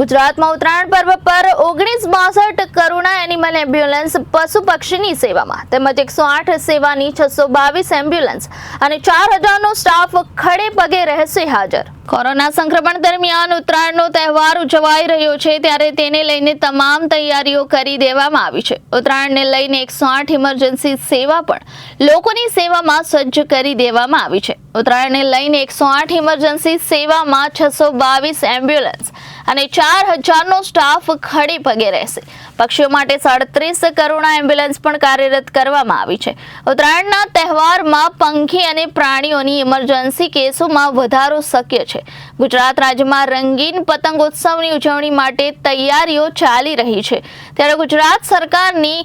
ગુજરાતમાં ઉત્તરાયણ પર્વ પર 1962 કરુણા એનિમલ એમ્બ્યુલન્સ પશુ પક્ષીની સેવામાં તેમજ 108 સેવાની 622 એમ્બ્યુલન્સ અને 4000નો સ્ટાફ ખડે પગે રહેશે હાજર। કોરોના સંક્રમણ દરમિયાન ઉત્તરાયણનો તહેવાર ઉજવાઈ રહ્યો છે ત્યારે તેને લઈને તમામ તૈયારીઓ કરી દેવામાં આવી છે। ઉત્તરાયણને લઈને 108 ઇમરજન્સી સેવા પણ લોકોની સેવામાં સજ્જ કરી દેવામાં આવી છે। ઉત્તરાયણને લઈને 108 ઇમરજન્સી સેવામાં 622 એમ્બ્યુલન્સ અને 4000નો સ્ટાફ ખડે પગે રહેશે। પક્ષીઓ માટે 37 કરુણા એમ્બ્યુલન્સ પણ કાર્યરત કરવામાં આવી છે। ઉત્તરાયણના તહેવારમાં પંખી અને પ્રાણીઓની ઇમરજન્સી કેસોમાં વધારો શક્ય છે। ગુજરાત રાજ્યમાં રંગીન પતંગોત્સવની ઉજવણી માટે તૈયારીઓ ચાલી રહી છે ત્યારે ગુજરાત સરકારની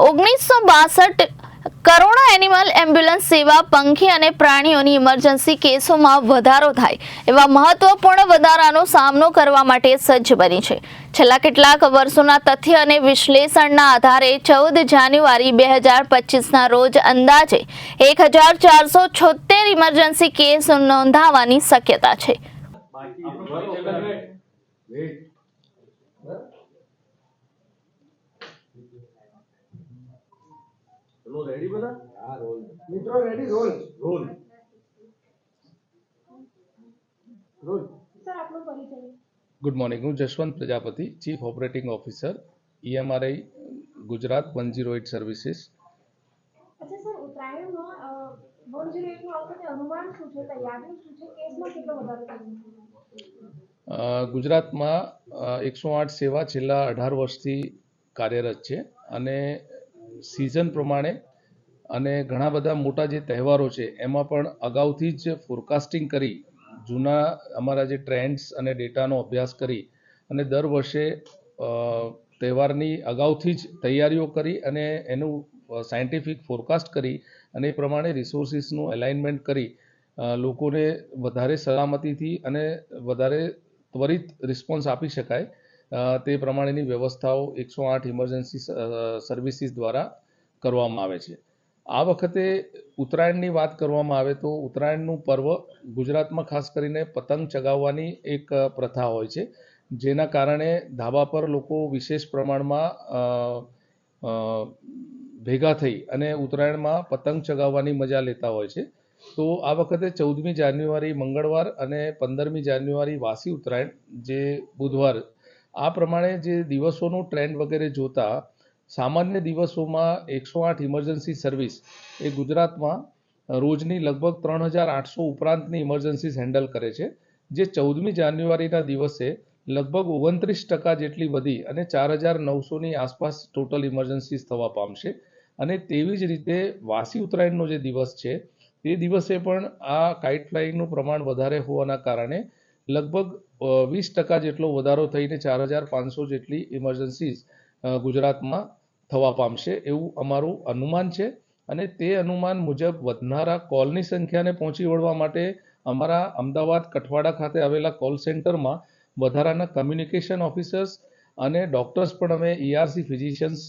1962 કરુણા એનિમલ એમ્બ્યુલન્સ સેવા પંખી અને પ્રાણીઓની ઇમરજન્સી કેસોમાં વધારો થાય એવા મહત્વપૂર્ણ વધારાનો સામનો કરવા માટે સજ્જ બની છે। છેલ્લા કેટલાક વર્ષોના તથ્ય અને વિશ્લેષણના આધારે 14 જાન્યુઆરી 2025ના રોજ અંદાજે 1476 ઇમરજન્સી કેસ નોંધાવાની શક્યતા છે। रेडी बता हां रोल मित्रों ready roll roll roll sir आप लोग परिचय। गुड मॉर्निंग हूँ Jaswant Prajapati chief operating officer EMRI Gujarat 108 services. अच्छा सर उत्तरायण में 108 में वखते अनुमान શું છે તૈયારી શું છે કેસમાં કેટલો વધારો થયો? ગુજરાતમાં 108 સેવા છેલ્લા 18 વર્ષથી કાર્યરત છે અને સિઝન પ્રમાણે અને ઘણા બધા મોટા જે તહેવારો છે એમાં પણ અગાઉથી જ ફોરકાસ્ટિંગ કરી જૂના અમારા જે ટ્રેન્ડ્સ અને ડેટાનો અભ્યાસ કરી અને દર વર્ષે તહેવારની અગાઉથી જ તૈયારીઓ કરી અને એનું સાયન્ટિફિક ફોરકાસ્ટ કરી અને એ પ્રમાણે રિસોર્સિસનું એલાઇનમેન્ટ કરી લોકોને વધારે સલામતીથી અને વધારે ત્વરિત રિસ્પોન્સ આપી શકાય તે પ્રમાણેની વ્યવસ્થાઓ 108 ઇમરજન્સી સર્વિસીસ દ્વારા કરવામાં આવે છે। આ વખતે ઉત્તરાયણની વાત કરવામાં આવે તો ઉત્તરાયણનું પર્વ ગુજરાતમાં ખાસ કરીને પતંગ ચગાવવાની એક પ્રથા હોય છે જેના કારણે ધાબા પર લોકો વિશેષ પ્રમાણમાં ભેગા થઈ અને ઉત્તરાયણમાં પતંગ ચગાવવાની મજા લેતા હોય છે। તો આ વખતે 14મી જાન્યુઆરી મંગળવાર અને 15મી જાન્યુઆરી વાસી ઉત્તરાયણ જે બુધવાર આ પ્રમાણે જે દિવસોનું ટ્રેન્ડ વગેરે જોતા સામાન્ય દિવસોમાં 108 ઇમરજન્સી સર્વિસ એ ગુજરાતમાં રોજની લગભગ 3800 ઉપરાંતની ઇમરજન્સીસ હેન્ડલ કરે છે જે 14મી જાન્યુઆરીના દિવસે લગભગ 29% જેટલી વધી અને 4900ની આસપાસ ટોટલ ઇમરજન્સીસ થવા પામશે। અને તેવી જ રીતે વાસી ઉત્તરાયણનો જે દિવસ છે તે દિવસે પણ આ કાઇટ ફ્લાઇંગનું પ્રમાણ વધારે હોવાના કારણે લગભગ 20% જેટલો વધારો થઈને 4500 જેટલી ઇમરજન્સીસ ગુજરાતમાં થવા પામશે એવું અમારું અનુમાન છે। અને તે અનુમાન મુજબ વધનારા કોલની સંખ્યાને પહોંચી વળવા માટે અમારા અમદાવાદ કઠવાડા ખાતે આવેલા કોલ સેન્ટરમાં વધારાના કમ્યુનિકેશન ઓફિસર્સ અને ડૉક્ટર્સ પણ અમે ERC ફિઝિશિયન્સ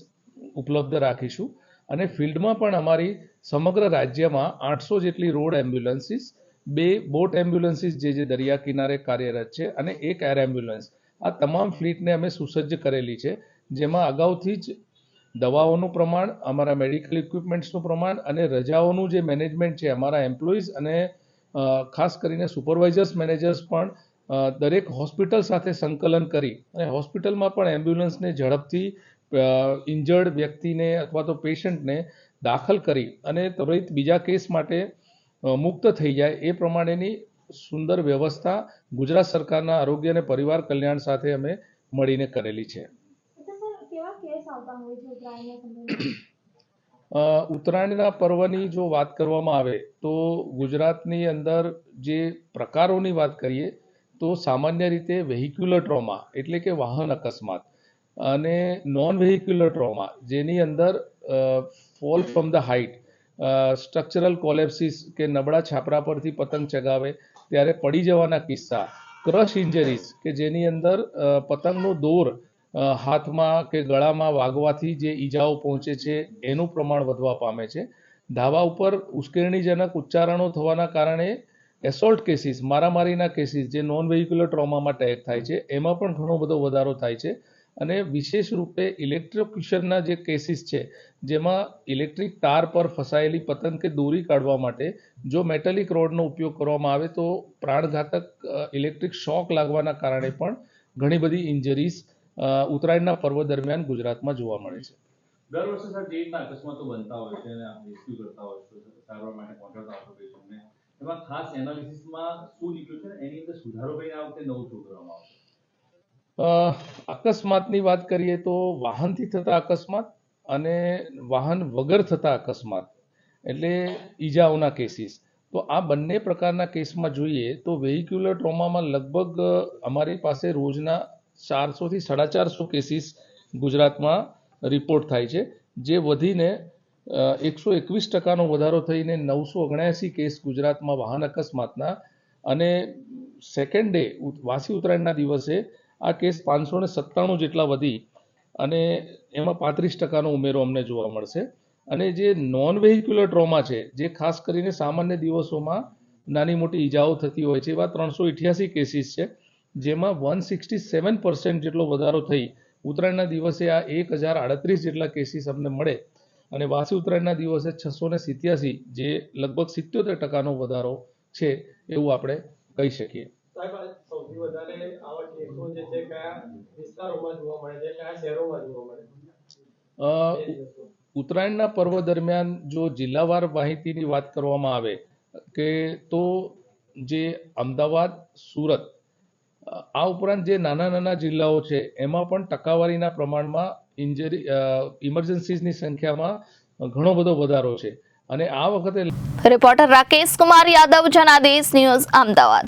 ઉપલબ્ધ રાખીશું। અને ફિલ્ડમાં પણ અમારી સમગ્ર રાજ્યમાં 800 જેટલી રોડ એમ્બ્યુલન્સીસ 2 બોટ એમ્બ્યુલન્સીસ જે દરિયા કિનારે કાર્યરત છે અને 1 એર એમ્બ્યુલન્સ આ તમામ ફ્લીટને અમે સુસજ્જ કરેલી છે જેમાં અગાઉથી જ દવાઓનું પ્રમાણ અમારા મેડિકલ ઇક્વિપમેન્ટ્સનું પ્રમાણ અને રજાઓનું જે મેનેજમેન્ટ છે અમારા એમ્પ્લોઈઝ અને ખાસ કરીને સુપરવાઇઝર્સ મેનેજર્સ પણ દરેક હોસ્પિટલ સાથે સંકલન કરી અને હોસ્પિટલમાં પણ એમ્બ્યુલન્સને ઝડપથી ઇન્જર્ડ વ્યક્તિને અથવા તો પેશન્ટને દાખલ કરી અને ત્વરિત બીજા કેસ માટે મુક્ત થઈ જાય એ પ્રમાણેની સુંદર વ્યવસ્થા ગુજરાત સરકારના આરોગ્ય અને પરિવાર કલ્યાણ સાથે અમે મળીને કરેલી છે। ઉત્તરાયણના પર્વની જો વાત કરવામાં આવે તો ગુજરાતની અંદર જે પ્રકારોની વાત કરીએ તો સામાન્ય રીતે વેહિક્યુલર ટ્રોમા એટલે કે વાહન અકસ્માત અને નોન વેહિક્યુલર ટ્રોમા જેની અંદર fall from the height structural collapses કે નબળા છાપરા પરથી પતંગ ચગાવે ત્યારે પડી જવાના કિસ્સા ક્રશ ઇન્જરીઝ કે જેની અંદર પતંગનો દોર હાથમાં કે ગળામાં વાગવાથી જે ઈજાઓ પહોંચે છે એનું પ્રમાણ વધવા પામે છે। ધાબા ઉપર ઉશ્કેરણીજનક ઉચ્ચારણો થવાના કારણે એસોલ્ટ કેસીસ, મારામારીના કેસીસ જે નોન વેહિક્યુલર ટ્રોમામાં ટેગ થાય છે એમાં પણ ઘણો બધો વધારો થાય છે. અને વિશેષ રૂપે ઇલેક્ટ્રોક્યુશનના જે કેસીસ છે જેમાં ઇલેક્ટ્રિક તાર પર ફસાયેલી પતંગ કે દોરી કાઢવા માટે જો મેટાલિક રોડનો ઉપયોગ કરવામાં આવે તો પ્રાણઘાતક ઇલેક્ટ્રિક શોક લાગવાના કારણે પણ ઘણી બધી ઇન્જરીઝ ઉત્તરાયણના પર્વ દરમિયાન ગુજરાતમાં જોવા મળે છે. દર વર્ષે સર જે રીતના અકસ્માતો બનતા હોય છે અને રેસ્ક્યુ કરતા હોય છે, સારવાર માટે પહોંચાડતા હોય પેશન્ટને, એમાં ખાસ એનાલિસિસમાં શું નીકળ્યું છે એની અંદર સુધારો કરીને આ વખતે નવું શું કરવામાં આવશે? અકસ્માતની વાત કરીએ તો વાહનથી થતા અકસ્માત અને વાહન વગર થતા અકસ્માત એટલે ઈજાઓના કેસીસ, તો આ બંને પ્રકારના કેસમાં જોઈએ તો વેહિક્યુલર ટ્રોમામાં લગભગ અમારી પાસે રોજના 400 થી 450 કેસીસ ગુજરાતમાં રિપોર્ટ થાય છે, જે વધીને 121% વધારો થઈને 979 કેસ ગુજરાતમાં વાહન અકસ્માતના, અને સેકન્ડ ડે વાસી ઉત્તરાયણના દિવસે આ કેસ 597 જેટલા વધી અને એમાં 35% ઉમેરો અમને જોવા મળશે. અને જે નોન વેહિક્યુલર ટ્રોમા છે જે ખાસ કરીને સામાન્ય દિવસોમાં નાની મોટી ઈજાઓ થતી હોય છે એવા 388 કેસીસ છે, જેમાં 167% જેટલો વધારો થઈ ઉત્તરાયણના દિવસે આ 1038 જેટલા કેસીસ અમને મળે અને વાસી ઉત્તરાયણના દિવસે 687 જે લગભગ 77% વધારો છે એવું આપણે કહી શકીએ. સાહેબ, સૌથી વધારે આવા કેસો જે છે કયા વિસ્તારોમાં જોવા મળે છે, કયા શહેરોમાં જોવા મળે છે? ઉત્તરાયણના પર્વ દરમિયાન જો જિલ્લાવાર માહિતીની વાત કરવામાં આવે કે તો જે અમદાવાદ, સુરત આ ઉપરાંત જે નાના નાના જિલ્લાઓ છે એમાં પણ ટકાવારીના પ્રમાણમાં ઇમરજન્સીની સંખ્યામાં ઘણો બધો વધારો છે. અને આ વખતે રિપોર્ટર રાકેશ કુમાર યાદવ, જનાદેશ ન્યૂઝ, અમદાવાદ.